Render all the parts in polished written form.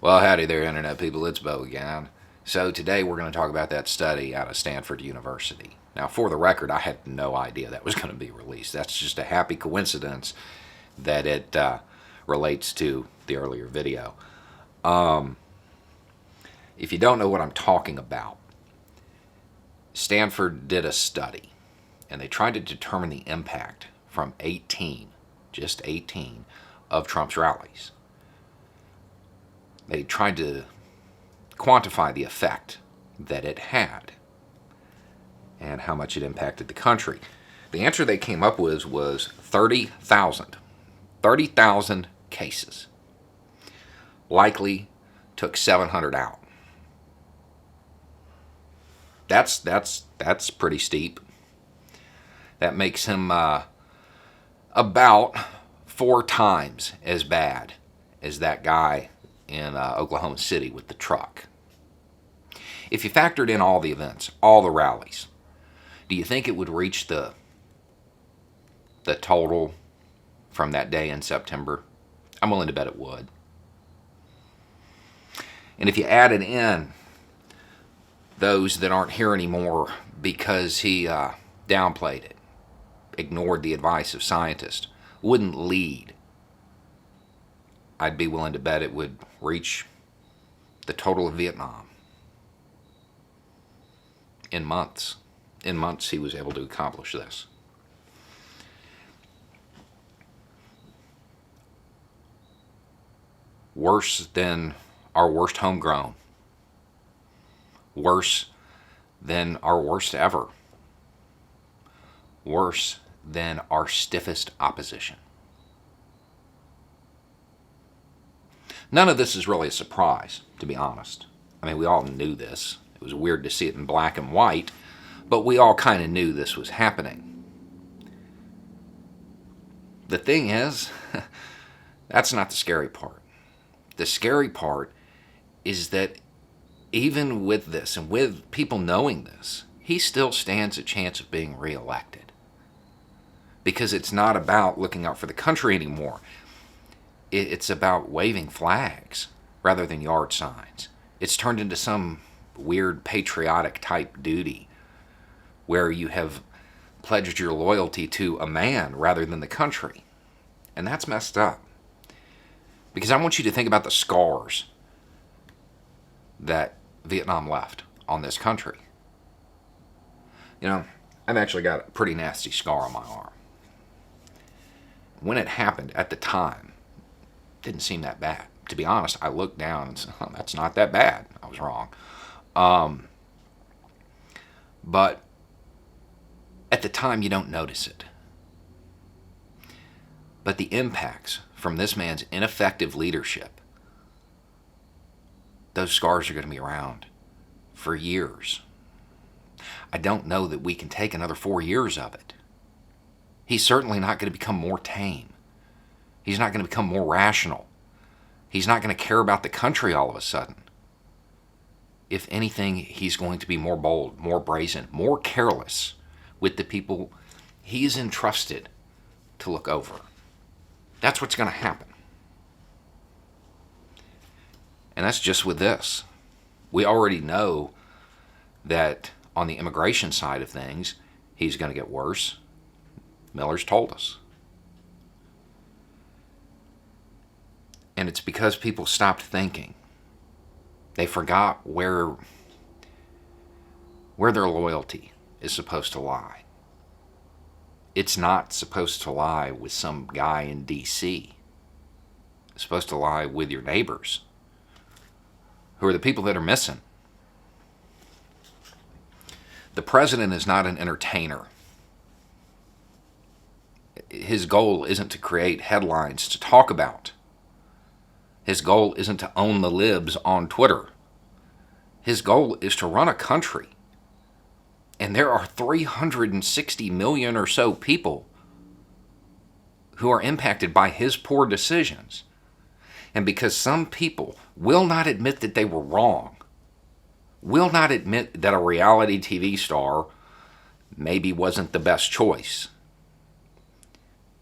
Well, howdy there, Internet people. It's Bo again. So, today we're going to talk about that study out of Stanford University. Now, for the record, I had no idea that was going to be released. That's just a happy coincidence that it relates to the earlier video. If you don't know what I'm talking about, Stanford did a study and they tried to determine the impact from 18, just 18, of Trump's rallies. They tried to quantify the effect that it had and how much it impacted the country. The answer they came up with was 30,000. 30,000 cases. Likely took 700 out. That's pretty steep. That makes him about 4 times as bad as that guy in Oklahoma City with the truck. If you factored in all the events, all the rallies, do you think it would reach the total from that day in September? I'm willing to bet it would. And if you added in those that aren't here anymore because he downplayed it, ignored the advice of scientists, wouldn't lead, I'd be willing to bet it would reach the total of Vietnam. In months. In months he was able to accomplish this. Worse than our worst homegrown. Worse than our worst ever. Worse than our stiffest opposition. None of this is really a surprise, to be honest. I mean, we all knew this. It was weird to see it in black and white, but we all kind of knew this was happening. The thing is, that's not the scary part. The scary part is that even with this, and with people knowing this, he still stands a chance of being reelected. Because it's not about looking out for the country anymore. It's about waving flags rather than yard signs. It's turned into some weird patriotic type duty where you have pledged your loyalty to a man rather than the country. And that's messed up. Because I want you to think about the scars that Vietnam left on this country. You know, I've actually got a pretty nasty scar on my arm. When it happened at the time, it didn't seem that bad. To be honest, I looked down and said, oh, that's not that bad. I was wrong. But at the time, you don't notice it. But the impacts from this man's ineffective leadership, those scars are going to be around for years. I don't know that we can take another 4 years of it. He's certainly not going to become more tame. He's not going to become more rational. He's not going to care about the country all of a sudden. If anything, he's going to be more bold, more brazen, more careless with the people he's entrusted to look over. That's what's going to happen. And that's just with this. We already know that on the immigration side of things, he's going to get worse. Miller's told us. And it's because people stopped thinking. They forgot where their loyalty is supposed to lie. It's not supposed to lie with some guy in D.C. It's supposed to lie with your neighbors, who are the people that are missing. The president is not an entertainer. His goal isn't to create headlines to talk about. His goal isn't to own the libs on Twitter. His goal is to run a country. And there are 360 million or so people who are impacted by his poor decisions. And because some people will not admit that they were wrong, will not admit that a reality TV star maybe wasn't the best choice,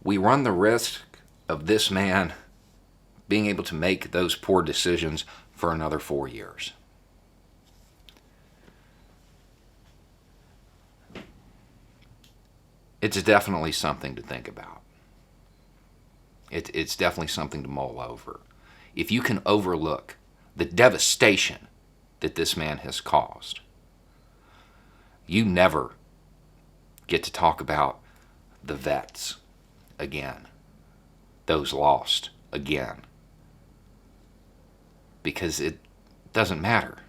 we run the risk of this man being able to make those poor decisions for another 4 years. It's definitely something to think about. It's definitely something to mull over. If you can overlook the devastation that this man has caused, you never get to talk about the vets again, those lost again, because it doesn't matter.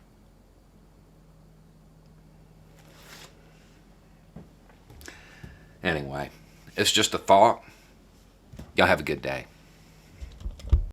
Anyway, it's just a thought. Y'all have a good day.